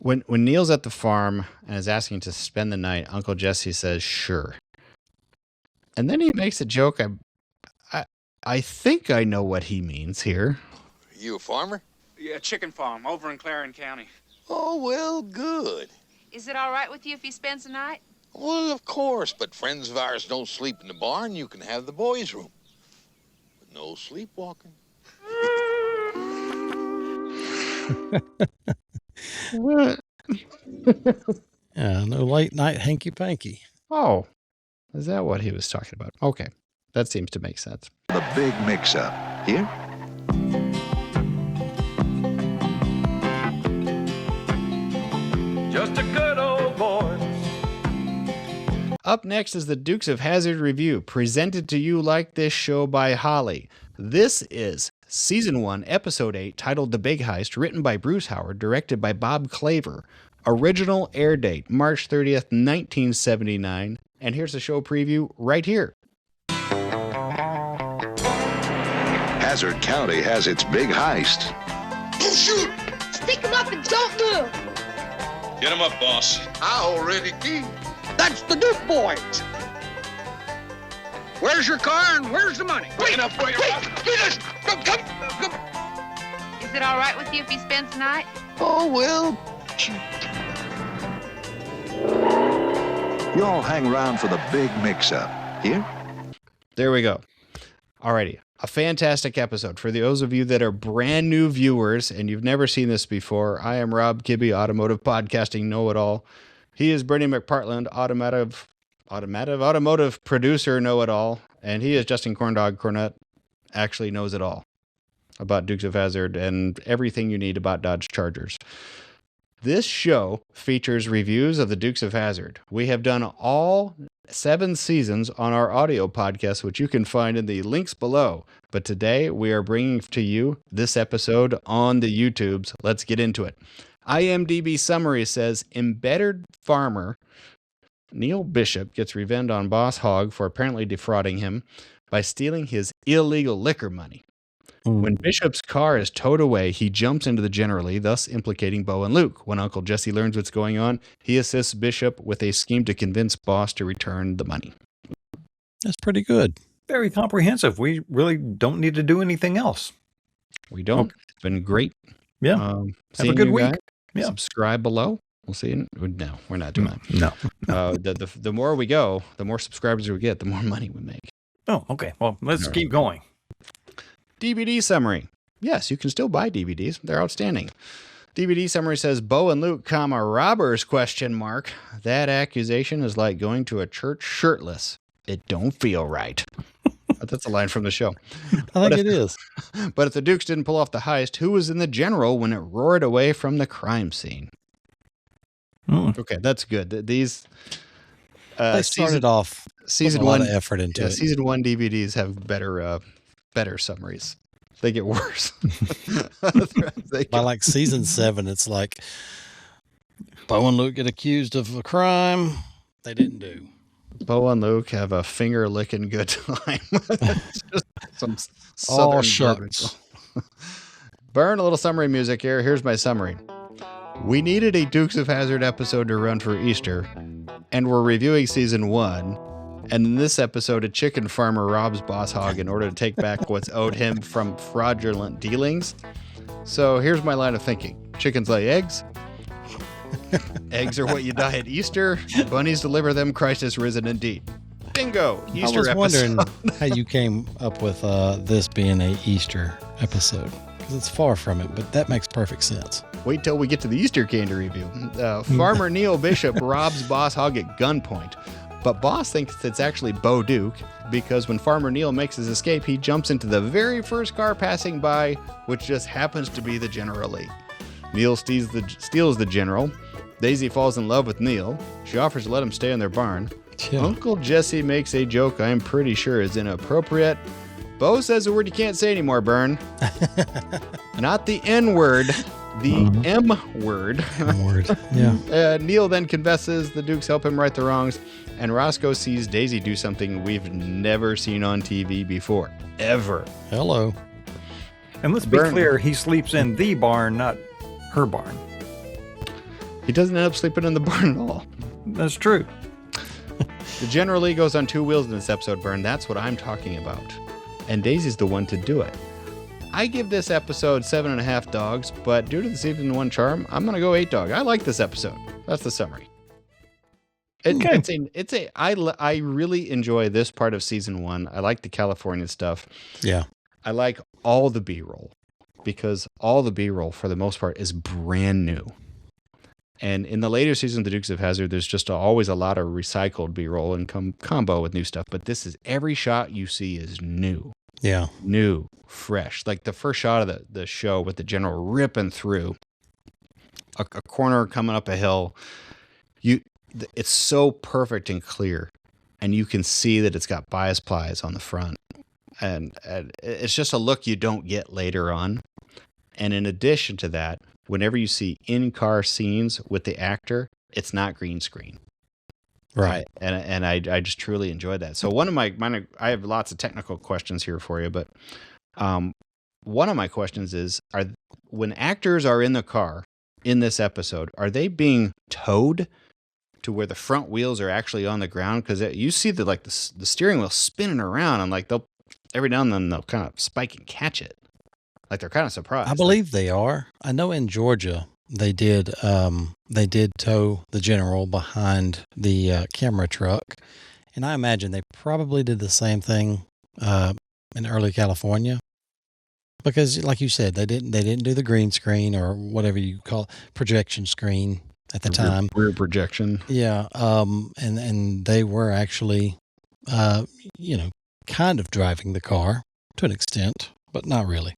When Neil's at the farm and is asking to spend the night, Uncle Jesse says, sure. And then he makes a joke. I think I know what he means here. You a farmer? Yeah, chicken farm over in Clarion County. Oh, well, good. Is it all right with you if he spends the night? Well, of course, but friends of ours don't sleep in the barn. You can have the boys' room. But no sleepwalking. What? Yeah, no late night hanky-panky. Oh, is that what he was talking about? Okay, that seems to make sense. The big mix-up. Here? Just a good old boy. Up next is the Dukes of Hazzard review, presented to you like this show by Holly. This is Season 1, Episode 8, titled The Big Heist, written by Bruce Howard, directed by Bob Claver. Original air date, March 30th, 1979. And here's the show preview right here. Hazzard County has its big heist. Oh, shoot! Stick him up and don't move. Get him up, boss. I already did. That's the Duke boys. Where's your car and where's the money? Wait, get us! Come. Is it all right with you if he spends the night? Oh, well. You all hang around for the big mix-up. Here? There we go. Alrighty. A fantastic episode. For those of you that are brand new viewers and you've never seen this before, I am Rob Kibbe, automotive podcasting know-it-all. He is Bernie McPartland, automotive producer know-it-all. And he is Justin Corndog Cornett, actually knows it all about Dukes of Hazzard and everything you need about Dodge Chargers. This show features reviews of the Dukes of Hazzard. We have done all 7 seasons on our audio podcast, which you can find in the links below. But today we are bringing to you this episode on the YouTubes. Let's get into it. IMDb summary says, embedded farmer Neil Bishop gets revenge on Boss Hogg for apparently defrauding him by stealing his illegal liquor money. When Bishop's car is towed away, he jumps into the General Lee, thus implicating Bo and Luke. When Uncle Jesse learns what's going on, he assists Bishop with a scheme to convince Boss to return the money. That's pretty good. Very comprehensive. We really don't need to do anything else. We don't. Okay. It's been great. Yeah. Have a good week. Guys. Yeah. Subscribe below. We'll see. No, we're not doing No. that. The more we go, the more subscribers we get, the more money we make. Oh, okay. Well, let's keep going. DVD summary. Yes, you can still buy DVDs. They're outstanding. DVD summary says, Bo and Luke, robbers, ? That accusation is like going to a church shirtless. It don't feel right. That's a line from the show. I think it is. But if the Dukes didn't pull off the heist, who was in the General when it roared away from the crime scene? Okay, that's good. These they started off season a lot one of effort into it. Season 1 DVDs have better summaries. They get worse. By like season 7, it's like Bo and Luke get accused of a crime they didn't do. Bo and Luke have a finger-licking good time. It's just some All southern shucks. Burn a little summary music here. Here's my summary. We needed a Dukes of Hazzard episode to run for Easter, and we're reviewing season 1. And in this episode, a chicken farmer robs Boss Hogg in order to take back what's owed him from fraudulent dealings. So here's my line of thinking. Chickens lay eggs. Eggs are what you die at Easter. Bunnies deliver them. Christ is risen indeed. Bingo! Easter I was episode. wondering how you came up with this being a Easter episode. Because it's far from it, but that makes perfect sense. Wait till we get to the Easter candy review. Farmer Neil Bishop robs Boss Hogg at gunpoint. But Boss thinks it's actually Bo Duke, because when Farmer Neil makes his escape, he jumps into the very first car passing by, which just happens to be the General Lee. Neil steals the General. Daisy falls in love with Neil. She offers to let him stay in their barn. Yeah. Uncle Jesse makes a joke I'm pretty sure is inappropriate. Bo says a word you can't say anymore, Bern. Not the N-word, the M-word. M-word, yeah. Neil then confesses, the Dukes help him right the wrongs, and Roscoe sees Daisy do something we've never seen on TV before. Ever. Hello. And let's be clear, he sleeps in the barn, not her barn. He doesn't end up sleeping in the barn at all. That's true. The General Lee goes on 2 wheels in this episode, Bern. That's what I'm talking about. And Daisy's the one to do it. I give this episode 7.5 dogs, but due to the season 1 charm, I'm going to go 8 dog. I like this episode. That's the summary. I really enjoy this part of season 1. I like the California stuff. Yeah. I like all the B-roll because all the B-roll for the most part is brand new. And in the later seasons of the Dukes of Hazzard, there's just always a lot of recycled B-roll and combo with new stuff. But this is every shot you see is new. Yeah. New, fresh. Like the first shot of the show with the General ripping through a corner coming up a hill. It's so perfect and clear. And you can see that it's got bias plies on the front. And it's just a look you don't get later on. And in addition to that, whenever you see in-car scenes with the actor, it's not green screen. Right. And I just truly enjoyed that. So one of mine, I have lots of technical questions here for you, but one of my questions is, when actors are in the car in this episode, are they being towed to where the front wheels are actually on the ground? Because you see the steering wheel spinning around, and like every now and then they'll kind of spike and catch it. Like they're kind of surprised. I believe they are. I know in Georgia they did tow the General behind the camera truck, and I imagine they probably did the same thing in early California, because like you said, they didn't do the green screen or whatever you call it, projection screen at the time. Rear projection. Yeah. And they were actually kind of driving the car to an extent, but not really.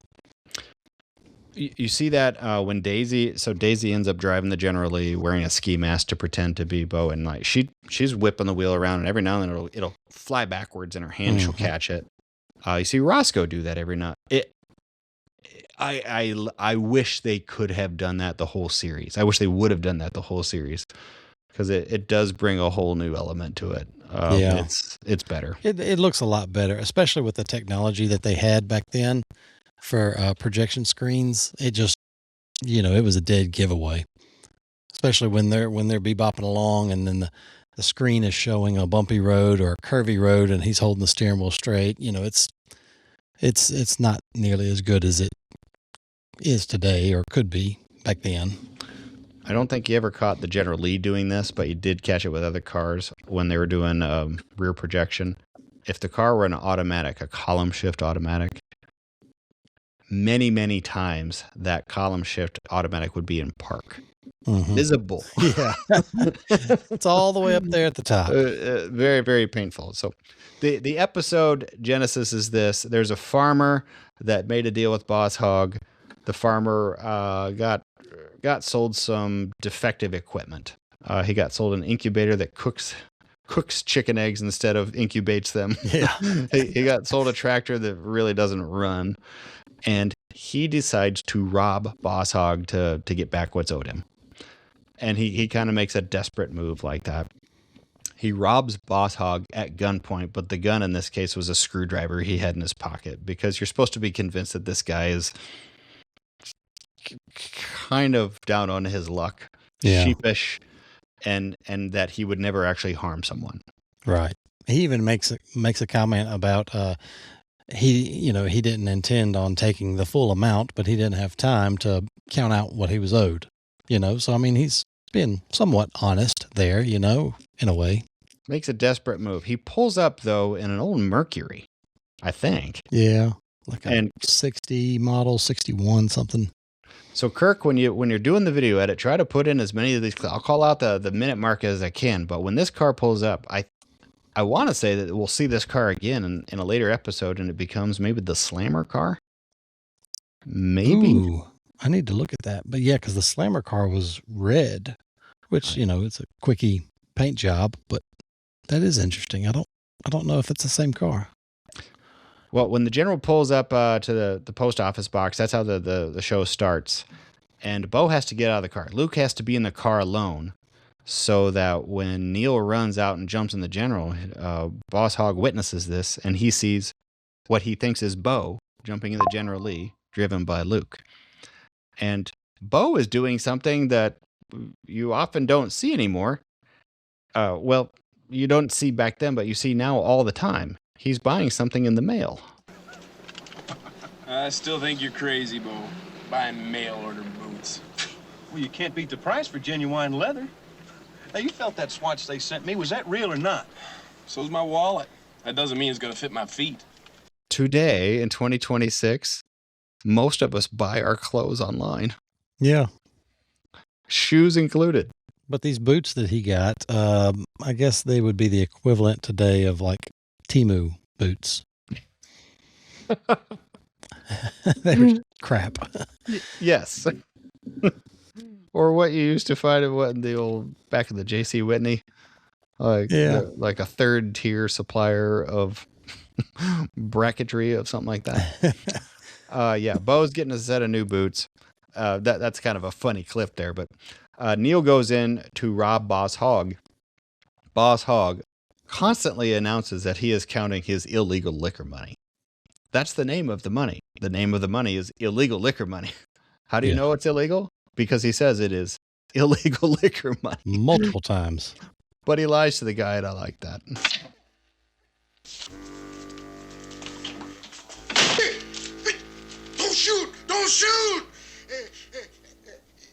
You see that when Daisy ends up driving the General Lee wearing a ski mask to pretend to be Bo, and like she's whipping the wheel around, and every now and then it'll fly backwards in her hand. She'll catch it. You see Roscoe do that every now. I wish they could have done that the whole series. I wish they would have done that the whole series, because it does bring a whole new element to it. It's better. It looks a lot better, especially with the technology that they had back then for projection screens. It just, it was a dead giveaway, especially when they're bebopping along and then the screen is showing a bumpy road or a curvy road and he's holding the steering wheel straight. It's not nearly as good as it is today, or could be back then. I don't think you ever caught the General Lee doing this, but you did catch it with other cars when they were doing rear projection. If the car were an automatic, a column shift automatic, many, many times that column shift automatic would be in park. Mm-hmm. Visible. Yeah. It's all the way up there at the top. Very, very painful. So the episode genesis is this. There's a farmer that made a deal with Boss Hogg. The farmer got sold some defective equipment. He got sold an incubator that cooks chicken eggs instead of incubates them. Yeah. He got sold a tractor that really doesn't run. And he decides to rob Boss Hogg to get back what's owed him. And he kind of makes a desperate move like that. He robs Boss Hogg at gunpoint, but the gun in this case was a screwdriver he had in his pocket, because you're supposed to be convinced that this guy is kind of down on his luck, sheepish, and that he would never actually harm someone. Right. He even makes a comment about he didn't intend on taking the full amount, but he didn't have time to count out what he was owed. So I mean, he's being somewhat honest there, in a way. Makes a desperate move. He pulls up though in an old Mercury, I think. Yeah, like a 60 model, 61 something. So Kirk, when you're doing the video edit, try to put in as many of these. I'll call out the minute mark as I can. But when this car pulls up, I want to say that we'll see this car again in a later episode, and it becomes maybe the Slammer car. Maybe. Ooh, I need to look at that. But yeah, because the Slammer car was red, which it's a quickie paint job. But that is interesting. I don't know if it's the same car. Well, when the General pulls up to the post office box, that's how the show starts. And Bo has to get out of the car. Luke has to be in the car alone, so that when Neil runs out and jumps in the General, Boss Hogg witnesses this, and he sees what he thinks is Bo jumping in the General Lee, driven by Luke. And Bo is doing something that you often don't see anymore. Well, you don't see back then, but you see now all the time. He's buying something in the mail. I still think you're crazy, Bo. Buying mail order boots. Well, you can't beat the price for genuine leather. Now, you felt that swatch they sent me. Was that real or not? So's my wallet. That doesn't mean it's gonna fit my feet. Today, in 2026, most of us buy our clothes online. Yeah. Shoes included. But these boots that he got, I guess they would be the equivalent today of like Temu boots. They're crap. Yes. Or what you used to find in the old back of the J.C. Whitney. Like a third tier supplier of bracketry of something like that. Bo's getting a set of new boots. That's kind of a funny clip there, but Neil goes in to rob Boss Hogg. Boss Hogg constantly announces that he is counting his illegal liquor money. That's the name of the money. The name of the money is illegal liquor money. How do you know it's illegal? Because he says it is illegal liquor money. Multiple times. But he lies to the guy, and I like that. Don't shoot! Don't shoot!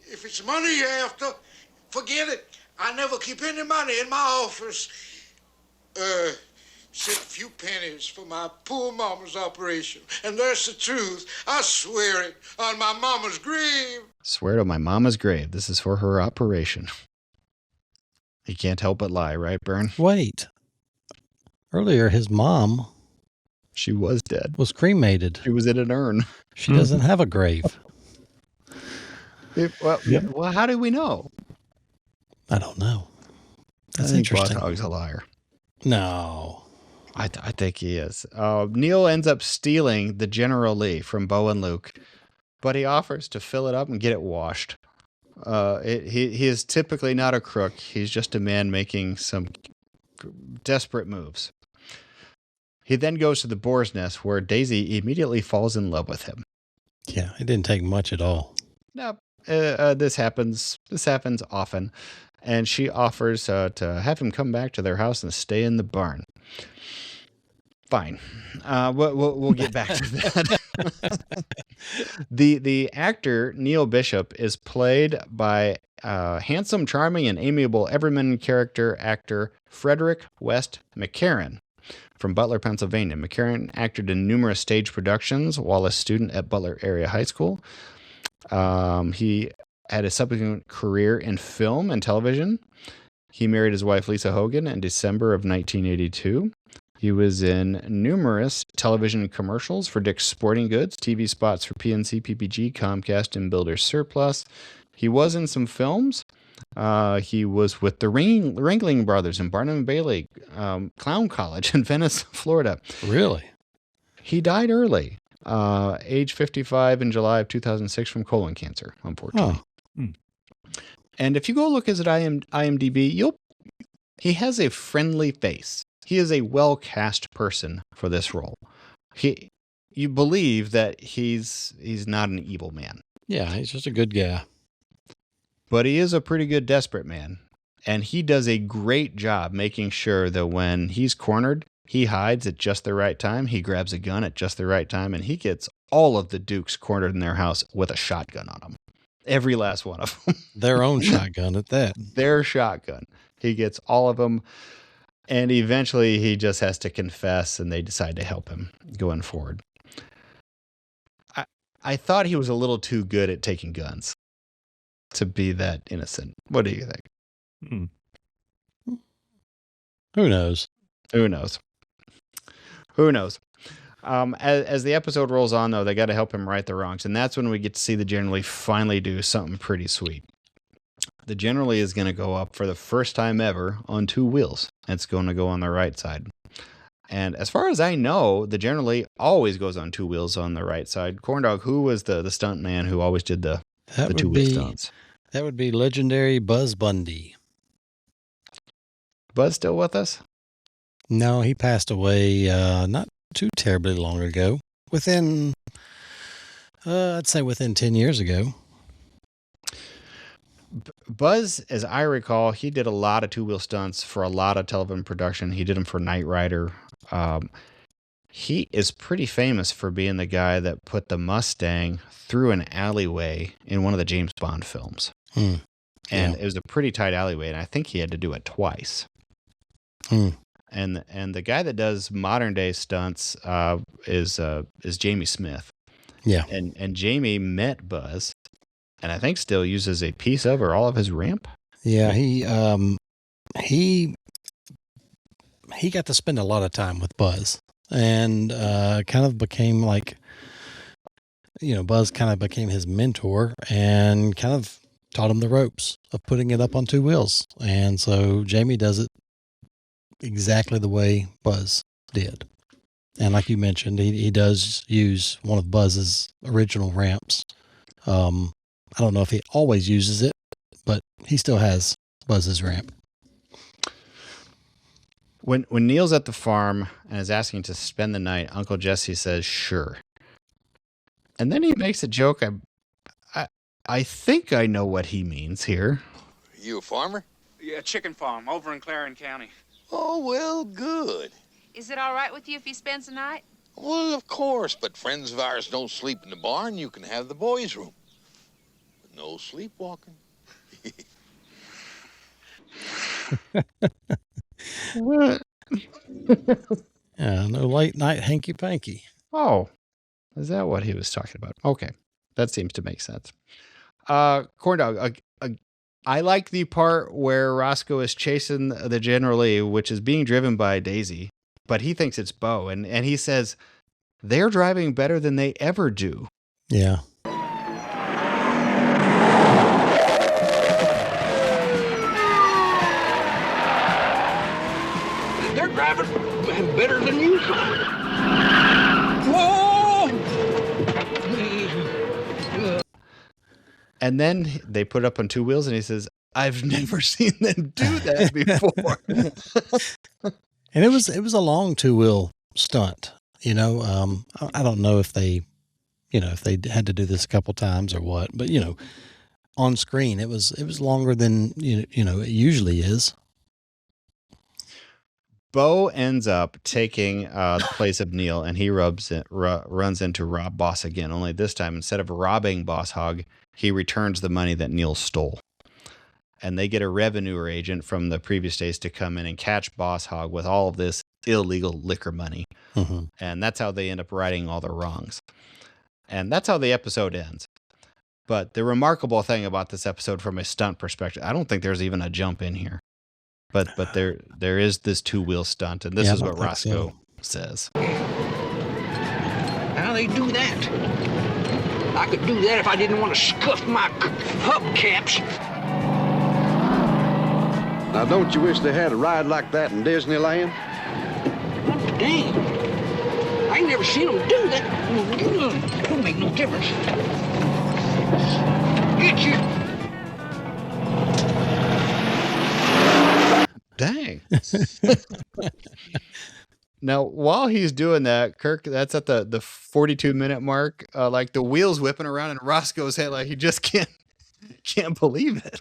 If it's money you're after, forget it. I never keep any money in my office. Except a few pennies for my poor mama's operation. And that's the truth. I swear it on my mama's grave. Swear to my mama's grave. This is for her operation. He can't help but lie, right, Bern? Wait. Earlier, his mom... She was dead. Was cremated. She was in an urn. She doesn't have a grave. Well, how do we know? I don't know. That's I think interesting. Boss Hogg's a liar. No. I think he is. Neil ends up stealing the General Lee from Bo and Luke, but he offers to fill it up and get it washed. He is typically not a crook. He's just a man making some desperate moves. He then goes to the boar's nest where Daisy immediately falls in love with him. Yeah, it didn't take much at all. No, this happens. This happens often. And she offers to have him come back to their house and stay in the barn. Fine. We'll get back to that. The actor, Neil Bishop, is played by handsome, charming, and amiable Everyman character actor Frederick West McCarran from Butler, Pennsylvania. McCarran acted in numerous stage productions while a student at Butler Area High School. He had a subsequent career in film and television. He married his wife, Lisa Hogan, in December of 1982. He was in numerous television commercials for Dick's Sporting Goods, TV spots for PNC, PPG, Comcast, and Builders Surplus. He was in some films. He was with the Ringling Brothers in Barnum and Bailey Clown College in Venice, Florida. Really? He died early, age 55 in July of 2006 from colon cancer, unfortunately. Oh. And if you go look at his IMDb, he has a friendly face. He is a well-cast person for this role. You believe that he's not an evil man. Yeah, he's just a good guy. But he is a pretty good desperate man. And he does a great job making sure that when he's cornered, he hides at just the right time. He grabs a gun at just the right time. And he gets all of the Dukes cornered in their house with a shotgun on them. Every last one of them. Their own shotgun at that. Their shotgun. He gets all of them. And eventually he just has to confess and they decide to help him going forward. I thought he was a little too good at taking guns to be that innocent. What do you think? Who knows? Who knows? Who knows? As the episode rolls on, though, they got to help him right the wrongs. And that's when we get to see the General Lee finally do something pretty sweet. The General Lee is going to go up for the first time ever on two wheels. It's going to go on the right side. And as far as I know, the General Lee always goes on two wheels on the right side. Corndog, who was the stunt man who always did the two-wheel stunts? That would be legendary Buzz Bundy. Buzz still with us? No, he passed away not too terribly long ago. I'd say within 10 years ago. Buzz, as I recall, he did a lot of two-wheel stunts for a lot of television production. He did them for Knight Rider. He is pretty famous for being the guy that put the Mustang through an alleyway in one of the James Bond films. And it was a pretty tight alleyway, and I think he had to do it twice. And the guy that does modern day stunts is Jamie Smith. Yeah. And Jamie met Buzz, and I think still uses a piece of or all of his ramp. Yeah, he got to spend a lot of time with Buzz, and kind of became like, Buzz kind of became his mentor and kind of taught him the ropes of putting it up on two wheels. And so Jamie does it exactly the way Buzz did. And like you mentioned, he does use one of Buzz's original ramps. I don't know if he always uses it, but he still has Buzz's ramp. When Neil's at the farm and is asking to spend the night, Uncle Jesse says, "Sure." And then he makes a joke. I think I know what he means here. You a farmer? Yeah, chicken farm over in Clarin County. Oh, well, good. Is it all right with you if he spends the night? Well, of course, but friends of ours don't sleep in the barn. You can have the boys' room. But no sleepwalking. What? Yeah, no late night hanky panky. Oh, is that what he was talking about? Okay, that seems to make sense. Corn Dog, I like the part where Roscoe is chasing the General Lee, which is being driven by Daisy, but he thinks it's Bo, and he says they're driving better than they ever do. Yeah. They're driving better than you. Whoa! And then they put up on two wheels, and he says, "I've never seen them do that before." And it was a long two-wheel stunt. I don't know if they, if they had to do this a couple times or what, but on screen it was longer than it usually is. Bo ends up taking the place of Neil, and he runs into Rob Boss again. Only this time, instead of robbing Boss Hogg, he returns the money that Neil stole. And they get a revenue agent from the previous days to come in and catch Boss Hogg with all of this illegal liquor money. Mm-hmm. And that's how they end up righting all the wrongs. And that's how the episode ends. But the remarkable thing about this episode from a stunt perspective, I don't think there's even a jump in here. But there is this two-wheel stunt, and this is what Roscoe says. How they do that? I could do that if I didn't want to scuff my hubcaps. Now, don't you wish they had a ride like that in Disneyland? Dang. I ain't never seen them do that. Don't make no difference. Get you. Dang. Now, while he's doing that, Kirk, that's at the 42-minute mark, like the wheels whipping around in Roscoe's head, like he just can't believe it.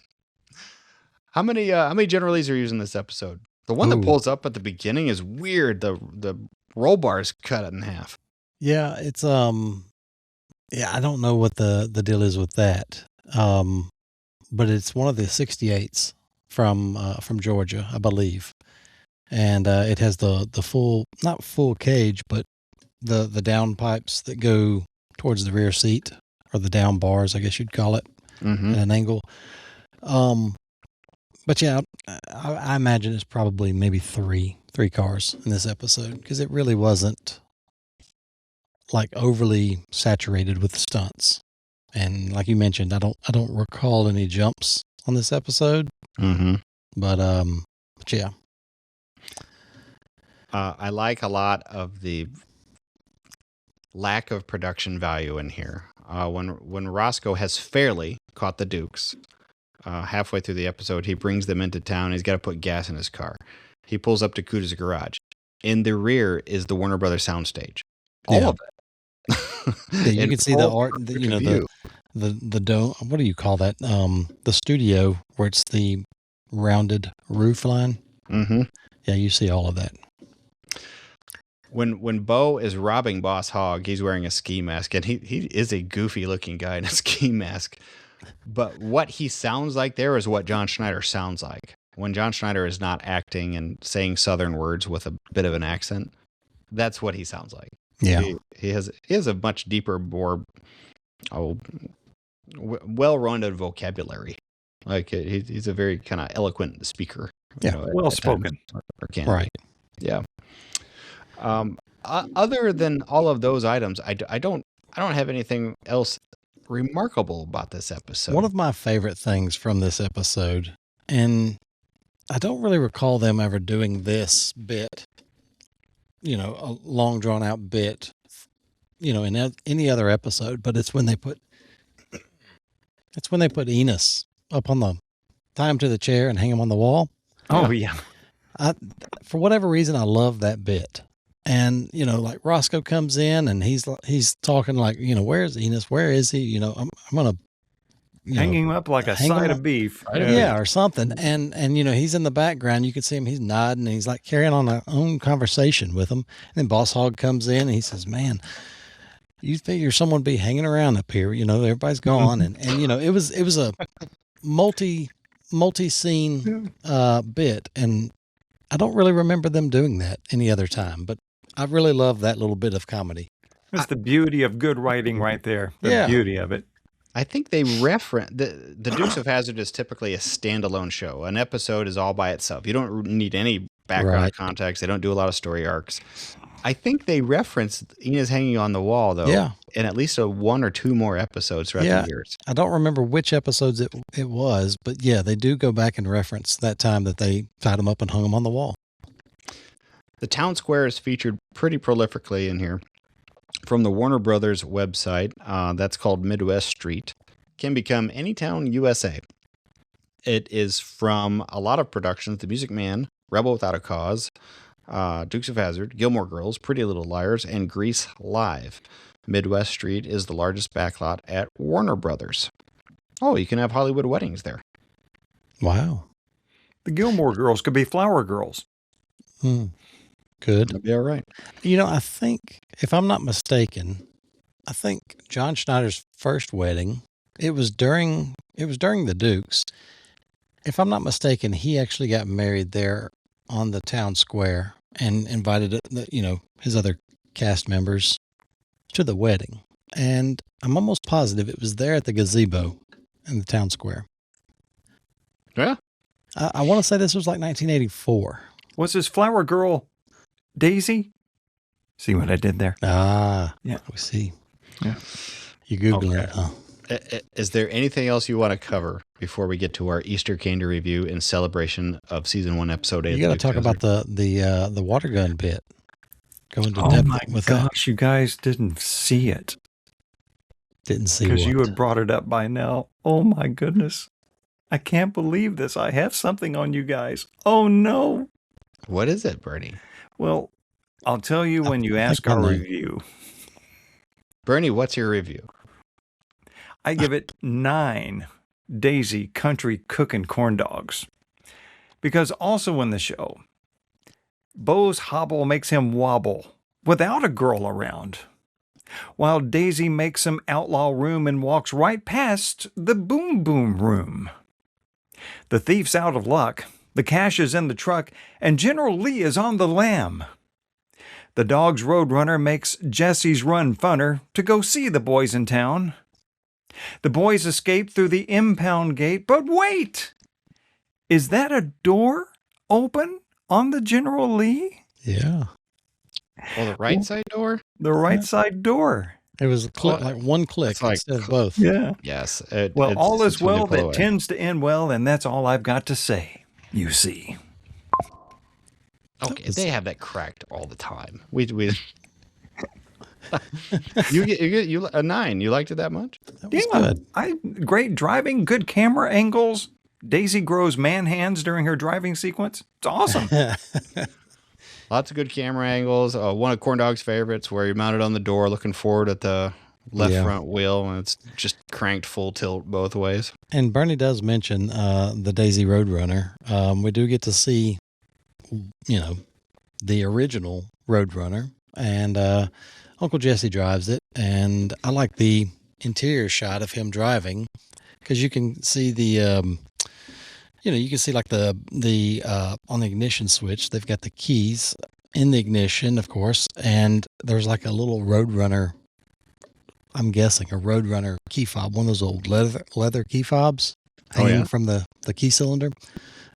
How many General Lees are using this episode? The one that pulls up at the beginning is weird. The roll bars cut it in half. Yeah, it's I don't know what the deal is with that. But it's one of the 68s from Georgia, I believe. And it has the full, not full cage, but the down pipes that go towards the rear seat, or the down bars, I guess you'd call it, at an angle. But yeah, I imagine it's probably maybe three cars in this episode, because it really wasn't like overly saturated with stunts. And like you mentioned, I don't recall any jumps on this episode. Mm-hmm. But yeah. I like a lot of the lack of production value in here. When Roscoe has fairly caught the Dukes, halfway through the episode, he brings them into town. He's got to put gas in his car. He pulls up to Cooter's garage. In the rear is the Warner Brothers soundstage. All of it. Yeah, you can see the art, the dome. What do you call that? The studio where it's the rounded roof line. Mm-hmm. Yeah, you see all of that. When Bo is robbing Boss Hogg, he's wearing a ski mask, and he is a goofy looking guy in a ski mask. But what he sounds like there is what John Schneider sounds like. When John Schneider is not acting and saying Southern words with a bit of an accent, that's what he sounds like. Yeah. He has a much deeper, more well-rounded vocabulary. Like he's a very kind of eloquent speaker. Yeah, well spoken. Right. Yeah. Other than all of those items, I don't have anything else remarkable about this episode. One of my favorite things from this episode, and I don't really recall them ever doing this bit, a long drawn out bit, in any other episode, but it's when they put Enos up on the, tie him to the chair and hang him on the wall. Oh yeah. For whatever reason, I love that bit. And, like Roscoe comes in and he's talking like, where's Enos? Where is he? I'm going to hanging him up like a side of beef. Yeah, or something. And he's in the background. You can see him. He's nodding and he's like carrying on a own conversation with him. And then Boss Hogg comes in and he says, man, you figure someone would be hanging around up here, everybody's gone. And it was a multi-scene bit. And I don't really remember them doing that any other time, but I really love that little bit of comedy. That's the beauty of good writing right there. The beauty of it. I think they reference the Dukes of Hazzard is typically a standalone show. An episode is all by itself. You don't need any background context. They don't do a lot of story arcs. I think they reference Enos hanging on the wall, though, in at least one or two more episodes throughout the years. I don't remember which episodes it was, but they do go back and reference that time that they tied him up and hung him on the wall. The town square is featured pretty prolifically in here. From the Warner Brothers website, that's called Midwest Street, can become any town USA. It is from a lot of productions: The Music Man, Rebel Without a Cause, Dukes of Hazzard, Gilmore Girls, Pretty Little Liars, and Grease Live. Midwest Street is the largest backlot at Warner Brothers. Oh, you can have Hollywood weddings there. Wow. The Gilmore Girls could be Flower Girls. Good. That'd be all right. I think, if I'm not mistaken, John Schneider's first wedding, it was during the Dukes. If I'm not mistaken, he actually got married there on the town square and invited, his other cast members to the wedding. And I'm almost positive it was there at the gazebo in the town square. Yeah. I want to say this was like 1984. Was his flower girl Daisy? See what I did there? Ah, yeah. We see. Yeah. You Googling it, huh? Is there anything else you want to cover before we get to our Easter candy review in celebration of season 1, episode 8? You got to talk about the water gun bit. Go into depth. Oh my gosh, you guys didn't see it. Didn't see because what? You had brought it up by now. Oh my goodness. I can't believe this. I have something on you guys. Oh no. What is it, Bernie? Well, I'll tell you when you ask our review. Bernie, what's your review? I give it 9 Daisy country cooking corn dogs. Because also in the show, Bo's hobble makes him wobble without a girl around, while Daisy makes him outlaw room and walks right past the boom boom room. The thief's out of luck, the cash is in the truck, and General Lee is on the lam. The dog's roadrunner makes Jesse's run funner to go see the boys in town. The boys escape through the impound gate, but wait! Is that a door open on the General Lee? Yeah. Well, the right side door? The right side door. It was a click, like one click instead of both. Yeah. Yes. Well, all is well that tends to end well, and that's all I've got to say, you see. Okay, they have that cracked all the time. We you get a 9. You liked it that much? That was good. Great driving, good camera angles. Daisy grows man hands during her driving sequence. It's awesome. Lots of good camera angles. One of Corn Dog's favorites, where you're mounted on the door, looking forward at the left front wheel, and it's just cranked full tilt both ways. And Bernie does mention the Daisy Roadrunner. We do get to see, the original Roadrunner, and Uncle Jesse drives it. And I like the interior shot of him driving, because you can see the you can see like the on the ignition switch, they've got the keys in the ignition, of course, and there's like a little Roadrunner, I'm guessing a Roadrunner key fob, one of those old leather key fobs hanging from the key cylinder.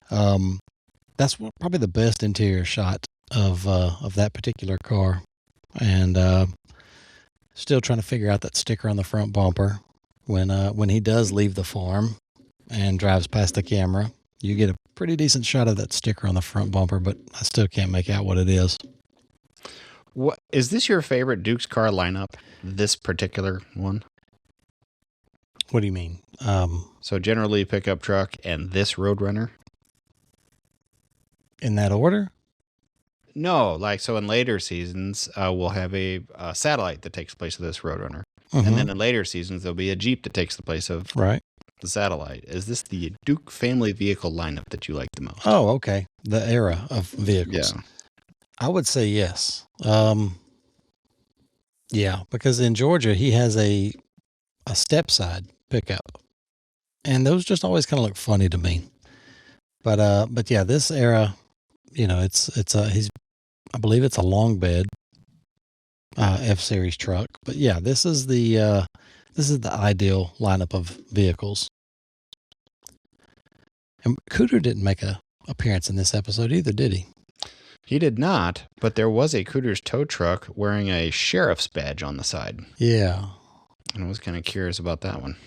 That's probably the best interior shot of that particular car. And still trying to figure out that sticker on the front bumper. When he does leave the farm and drives past the camera, you get a pretty decent shot of that sticker on the front bumper, but I still can't make out what it is. What is this your favorite Dukes car lineup? This particular one? What do you mean? So generally pickup truck and this Roadrunner? In that order? No, like so in later seasons, we'll have a satellite that takes place of this Roadrunner. Mm-hmm. And then in later seasons, there'll be a Jeep that takes the place of the satellite. Is this the Duke family vehicle lineup that you like the most? Oh, okay. The era of vehicles. Yeah. I would say yes. Yeah, because in Georgia, he has a step side pickup. And those just always kind of look funny to me. But yeah, this era, I believe it's a long bed F-Series truck. But yeah, this is the ideal lineup of vehicles. And Cooter didn't make an appearance in this episode either, did he? He did not, but there was a Cooter's tow truck wearing a sheriff's badge on the side. Yeah. And I was kind of curious about that one.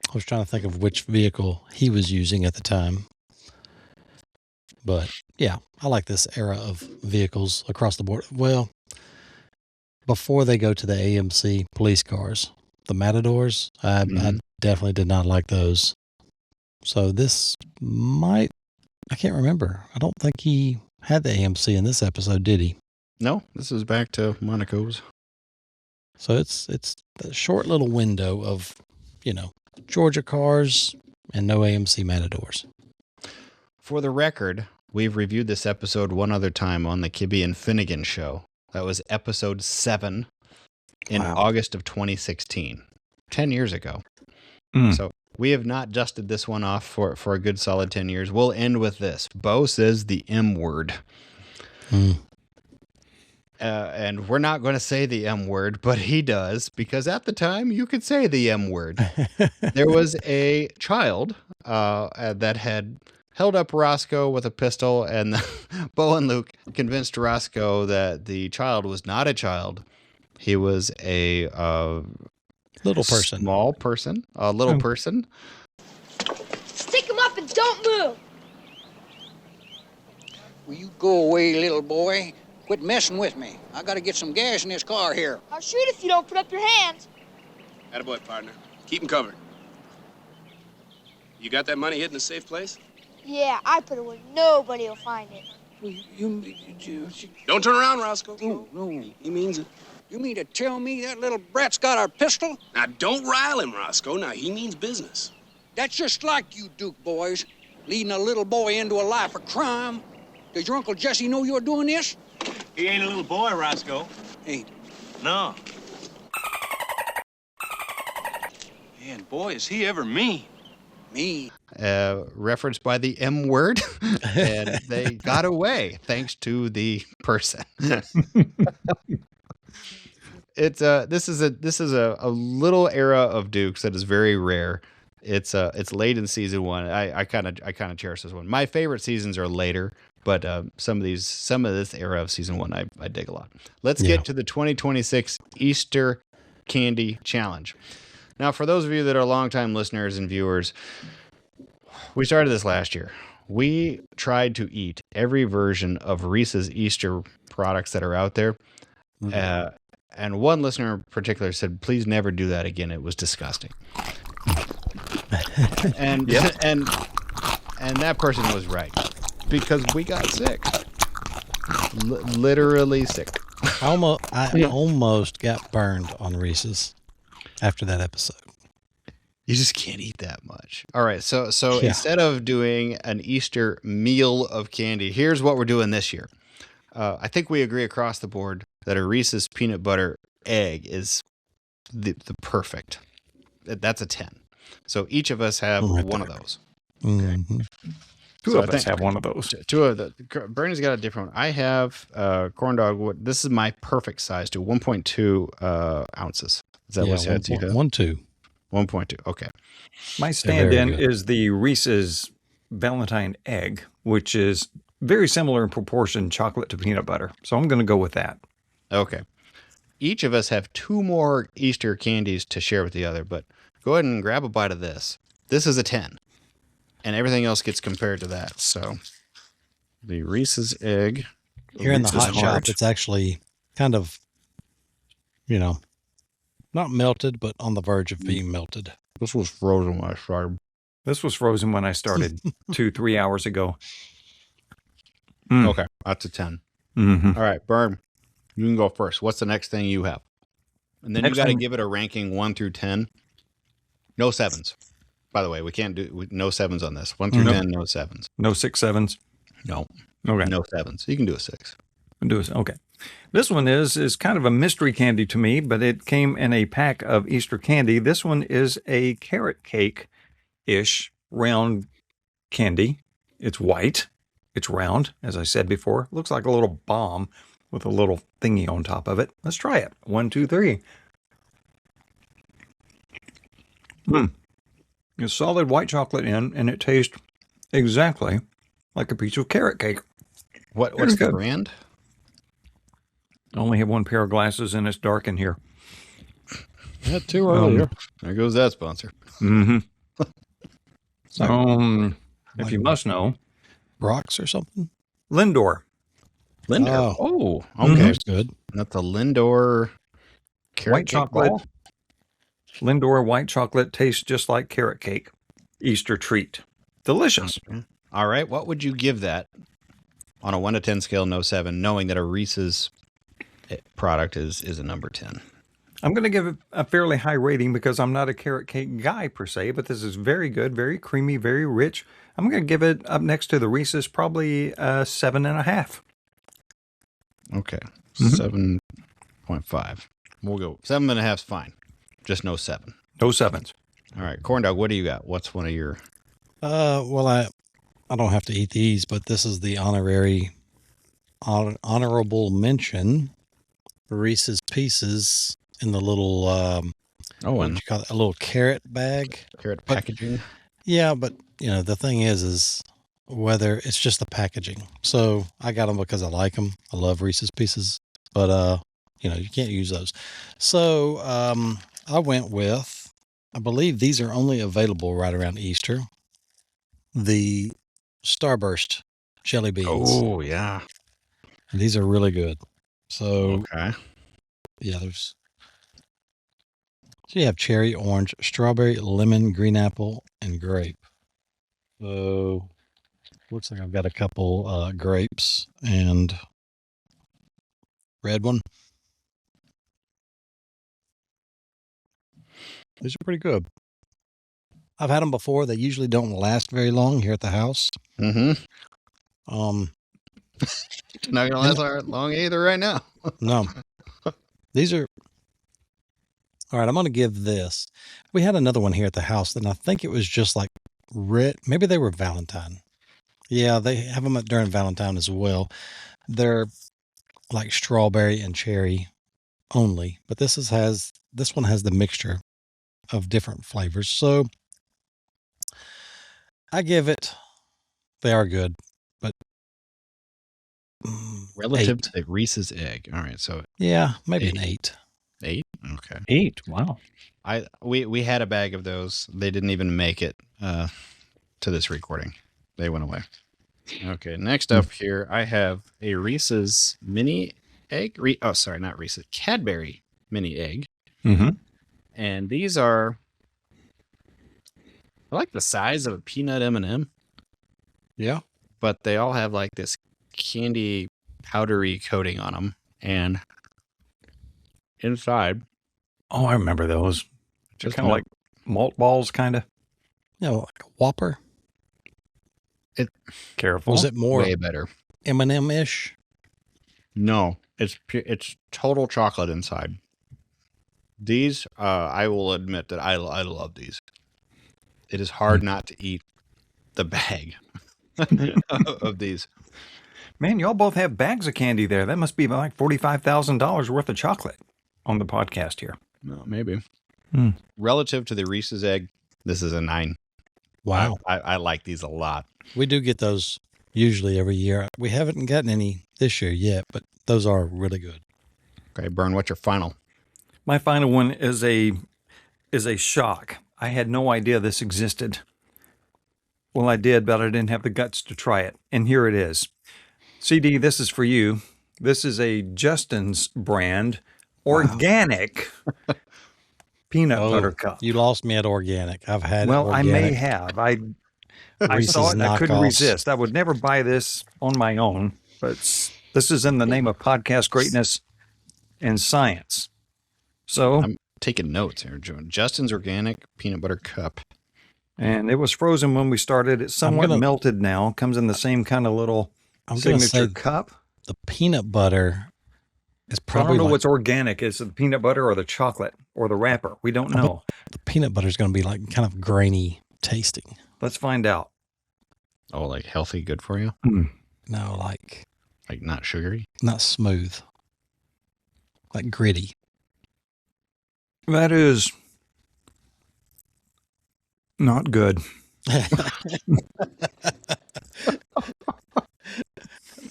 I was trying to think of which vehicle he was using at the time. But yeah, I like this era of vehicles across the board. Well, before they go to the AMC police cars, the Matadors, I definitely did not like those. So this I can't remember. I don't think he had the AMC in this episode, did he? No, this is back to Monaco's. So it's a short little window of, Georgia cars and no AMC Matadors. For the record, we've reviewed this episode one other time on the Kibbe and Finnegan show. That was episode 7 in August of 2016, 10 years ago. So we have not dusted this one off for a good solid 10 years. We'll end with this. Bo says the M word. And we're not going to say the M word, but he does, because at the time you could say the M word. There was a child that had held up Roscoe with a pistol, and Bo and Luke convinced Roscoe that the child was not a child. He was a little person. Small person. A little person. Stick him up and don't move. Will you go away, little boy? Quit messing with me. I gotta get some gas in this car here. I'll shoot if you don't put up your hands. Attaboy, partner. Keep him covered. You got that money hidden in a safe place? Yeah, I put it where nobody will find it. Don't turn around, Roscoe. No. He means it. You mean to tell me that little brat's got our pistol? Now, don't rile him, Roscoe. Now, he means business. That's just like you, Duke boys, leading a little boy into a life of crime. Does your Uncle Jesse know you're doing this? He ain't a little boy, Roscoe. Ain't. No. Man, boy, is he ever mean. Me. Referenced by the M word, and they got away thanks to the person. This is a little era of Dukes that is very rare. It's late in season 1. I kind of cherish this one. My favorite seasons are later, but some of this era of season 1 I dig a lot. Let's get to the 2026 Easter Candy Challenge. Now, for those of you that are longtime listeners and viewers, we started this last year. We tried to eat every version of Reese's Easter products that are out there. And one listener in particular said, please never do that again. It was disgusting. and that person was right, because we got sick. Literally sick. I almost got burned on Reese's. after that episode. You just can't eat that much. All right. So Yeah. instead of doing an Easter meal of candy, here's what we're doing this year. I think we agree across the board that a Reese's peanut butter egg is the perfect. That's a 10. So each of us have one of those. Mhm. Two of us have one of those. Two of the Bernie's got a different one. I have corn dog. This is my perfect size to 1.2 ounces. Is that what you have? 1.2. 1.2. Okay. My stand-in is the Reese's Valentine egg, which is very similar in proportion chocolate to peanut butter. So I'm going to go with that. Okay. Each of us have 2 more Easter candies to share with the other, but go ahead and grab a bite of this. This is a 10. And everything else gets compared to that. So the Reese's egg. Here in the hot shop, it's actually kind of, not melted, but on the verge of being melted. This was frozen when I started. This was frozen when I started 2-3 hours ago. Okay. That's a 10. Mm-hmm. All right, Burn. You can go first. What's the next thing you have? And then you got to give it a ranking 1 through 10. No 7s. By the way, we can't do no 7s on this. 1 through 10, no 7s. No 6 7s? No. Okay. No 7s. You can do a 6. Okay. This one is kind of a mystery candy to me, but it came in a pack of Easter candy. This one is a carrot cake-ish round candy. It's white. It's round, as I said before. Looks like a little bomb with a little thingy on top of it. Let's try it. 1, 2, 3. It's solid white chocolate in, and it tastes exactly like a piece of carrot cake. What's the brand? I only have one pair of glasses, and it's dark in here. Had 2 earlier. There goes that sponsor. Mm-hmm. If you must know. Brock's or something? Lindor. Lindor. Oh, okay. That's good. Not the Lindor carrot White cake chocolate. ball? Lindor white chocolate tastes just like carrot cake. Easter treat. Delicious. Okay. All right. What would you give that on a 1 to 10 scale, no 7, knowing that a Reese's product is a number 10? I'm going to give it a fairly high rating because I'm not a carrot cake guy per se, but this is very good, very creamy, very rich. I'm going to give it up next to the Reese's probably 7.5. Okay. 7.5. We'll go 7.5 is fine. Just no 7. No 7s. All right. Corn dog, what do you got? What's one of your... Well, I don't have to eat these, but this is the honorable mention. Reese's Pieces in the little, what do you call it? A little carrot bag. Carrot packaging. Yeah, but the thing is whether it's just the packaging. So I got them because I like them. I love Reese's Pieces, but you can't use those. So I went with, I believe these are only available right around Easter, the Starburst jelly beans. Oh yeah, and these are really good. So okay, yeah, so you have cherry, orange, strawberry, lemon, green apple, and grape. So looks like I've got a couple grapes and red one. These are pretty good. I've had them before. They usually don't last very long here at the house. Not gonna last long either right now. No. These are... All right, I'm going to give this. We had another one here at the house, and I think it was just like red. Maybe they were Valentine. Yeah, they have them during Valentine as well. They're like strawberry and cherry only, but this one has the mixture of different flavors. So I give it, they are good, but relative 8. to the Reese's egg. All right, so yeah, maybe 8. an 8. 8? Okay. 8. Wow. We had a bag of those. They didn't even make it to this recording. They went away. Okay, next up here, I have a Reese's mini egg. Not Reese's. Cadbury mini egg. Mm-hmm. And these are, I like the size of a peanut M&M. Yeah. But they all have like this candy powdery coating on them. And inside. Oh, I remember those. Just kind of like malt balls, kind of. Like a Whopper. Careful. Was it more way better? M&M-ish? No, it's total chocolate inside. These, I will admit that I love these. It is hard not to eat the bag of these. Man, y'all both have bags of candy there. That must be like $45,000 worth of chocolate on the podcast here. No, maybe. Relative to the Reese's egg, this is a 9. Wow. I like these a lot. We do get those usually every year. We haven't gotten any this year yet, but those are really good. Okay, Bern, what's your final? My final one is a shock. I had no idea this existed. Well, I did, but I didn't have the guts to try it. And here it is. CD, this is for you. This is a Justin's brand organic peanut butter cup. You lost me at organic. I've had Well, organic. I may have. I saw it and I couldn't resist. I would never buy this on my own, but this is in the name of podcast greatness and science. So I'm taking notes here, Joe. Justin's organic peanut butter cup. And it was frozen when we started. It's somewhat melted now. Comes in the same kind of little signature cup. The peanut butter is probably I don't know what's organic. Is it the peanut butter or the chocolate or the wrapper? We don't know. The peanut butter is going to be like kind of grainy tasting. Let's find out. Oh, like healthy, good for you? No, like not sugary? Not smooth. Like gritty. That is not good.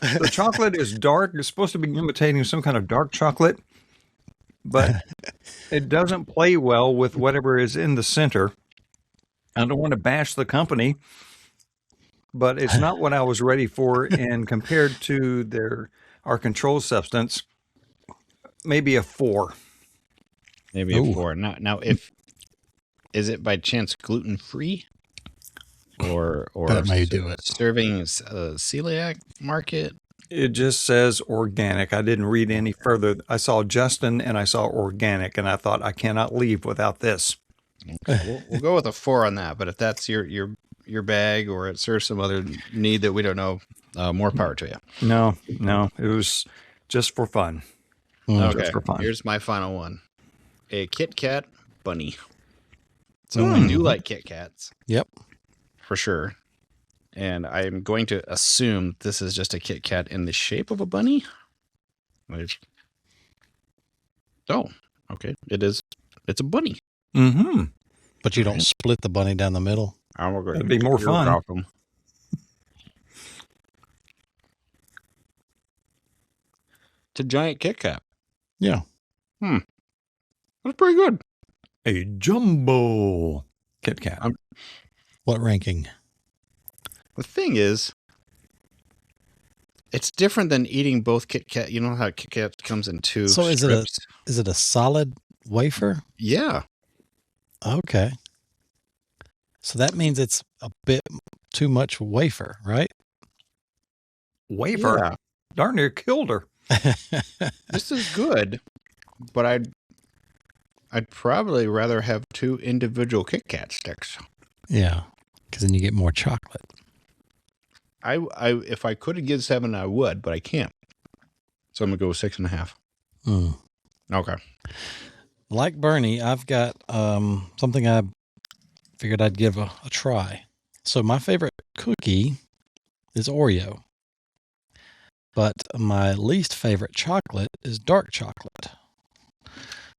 The chocolate is dark. It's supposed to be imitating some kind of dark chocolate, but it doesn't play well with whatever is in the center. I don't want to bash the company, but it's not what I was ready for. And compared to our control substance, maybe a 4. Maybe a 4. Now, is it by chance gluten free, or that may do it? Serving celiac market? It just says organic. I didn't read any further. I saw Justin and I saw organic, and I thought I cannot leave without this. Okay, we'll go with a 4 on that. But if that's your bag, or it serves some other need that we don't know, more power to you. No, it was just for fun. Okay, just for fun. Here's my final one: a Kit Kat bunny. So I do like Kit Kats. Yep, for sure. And I'm going to assume this is just a Kit Kat in the shape of a bunny. Oh, okay. It is. It's a bunny. Mm-hmm. But you don't split the bunny down the middle. That'd be more fun. Welcome. It's a giant Kit Kat. Yeah. That's pretty good. A jumbo Kit Kat. What ranking? The thing is, it's different than eating both Kit Kat. You know how Kit Kat comes in 2 So strips? is it a solid wafer? Yeah. Okay. So that means it's a bit too much wafer, right? Wafer? Yeah. Darn near killed her. This is good, but I'd probably rather have 2 individual Kit Kat sticks. Yeah, because then you get more chocolate. I if I could give 7, I would, but I can't. So I'm gonna go with 6.5. Okay. Like Bernie, I've got something I figured I'd give a try. So my favorite cookie is Oreo, but my least favorite chocolate is dark chocolate.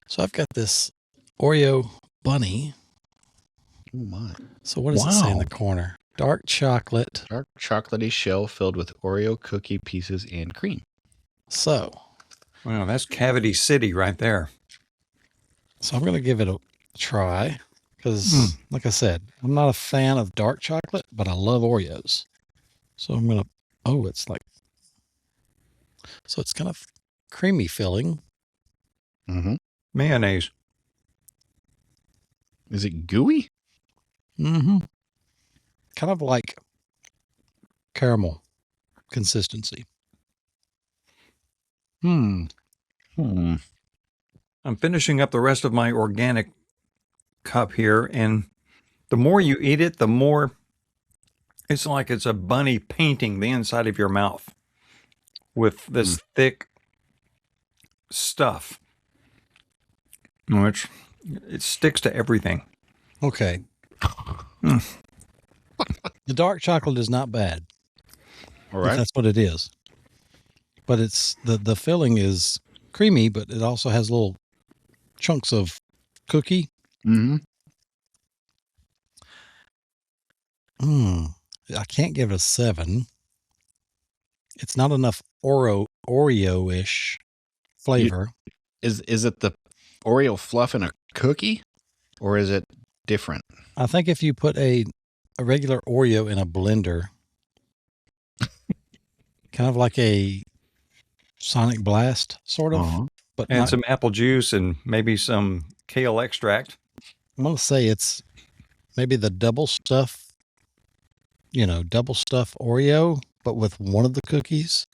So I've got this Oreo bunny. Oh my! So what does it say in the corner? Dark chocolate. Dark chocolatey shell filled with Oreo cookie pieces and cream. So. Wow, that's Cavity City right there. So I'm going to give it a try because, like I said, I'm not a fan of dark chocolate, but I love Oreos. So I'm going to, it's kind of creamy filling. Mm-hmm. Mayonnaise. Is it gooey? Mm-hmm. Kind of like caramel consistency. I'm finishing up the rest of my organic cup here, and the more you eat it, the more it's like it's a bunny painting the inside of your mouth with this thick stuff, which it sticks to everything. Okay. The dark chocolate is not bad. All right. If that's what it is. But it's the filling is creamy, but it also has little chunks of cookie. Mm-hmm. I can't give it a 7. It's not enough Oreo-ish flavor. Is it the Oreo fluff in a cookie, or is it different? I think if you put a regular Oreo in a blender, kind of like a Sonic Blast, sort of, but And not, some apple juice and maybe some kale extract. I'm going to say it's maybe the double stuff Oreo, but with one of the cookies.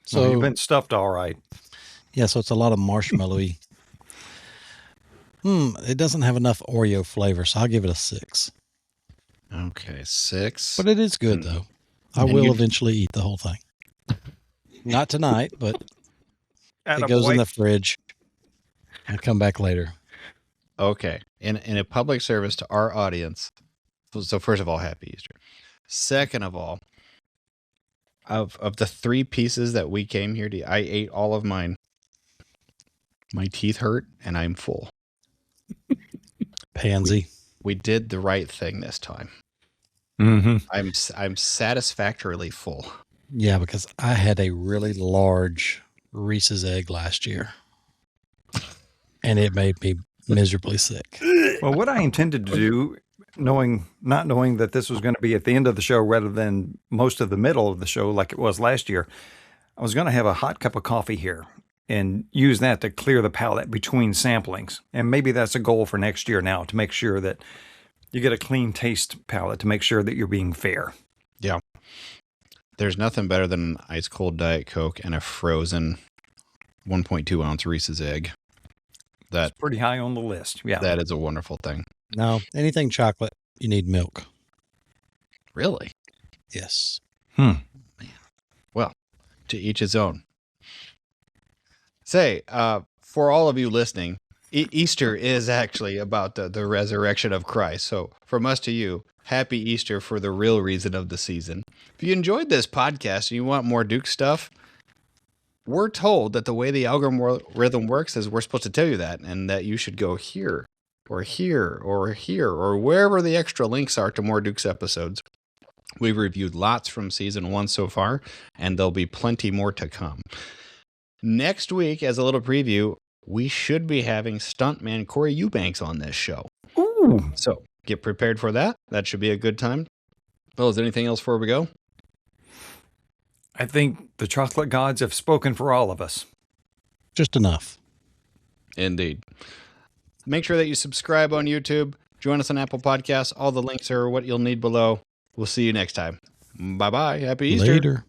So you've been stuffed all right. Yeah, so it's a lot of marshmallowy. It doesn't have enough Oreo flavor, so I'll give it a 6. Okay, 6. But it is good, though. I will eventually eat the whole thing. Not tonight, but it goes in the fridge. I'll come back later. Okay. In a public service to our audience. So first of all, happy Easter. Second of all, of the 3 pieces that we came here to, I ate all of mine. My teeth hurt and I'm full. Pansy. We did the right thing this time. Mm-hmm. I'm satisfactorily full. Yeah, because I had a really large Reese's egg last year, and it made me miserably sick. Well, what I intended to do, not knowing that this was going to be at the end of the show rather than most of the middle of the show like it was last year, I was going to have a hot cup of coffee here and use that to clear the palate between samplings. And maybe that's a goal for next year now, to make sure that you get a clean taste palate, to make sure that you're being fair. Yeah. There's nothing better than an ice cold Diet Coke and a frozen 1.2 ounce Reese's egg. That's pretty high on the list. Yeah. That is a wonderful thing. No, anything chocolate, you need milk. Really? Yes. Man. Well, to each his own. Say, for all of you listening, Easter is actually about the resurrection of Christ. So from us to you, happy Easter for the real reason of the season. If you enjoyed this podcast and you want more Duke stuff, we're told that the way the algorithm works is we're supposed to tell you that, and that you should go here or here or here or wherever the extra links are to more Dukes episodes. We've reviewed lots from season 1 so far, and there'll be plenty more to come. Next week, as a little preview, we should be having stuntman Corey Eubanks on this show. Ooh. So get prepared for that. That should be a good time. Well, is there anything else before we go? I think the chocolate gods have spoken for all of us. Just enough. Indeed. Make sure that you subscribe on YouTube. Join us on Apple Podcasts. All the links are what you'll need below. We'll see you next time. Bye-bye. Happy Easter. Later.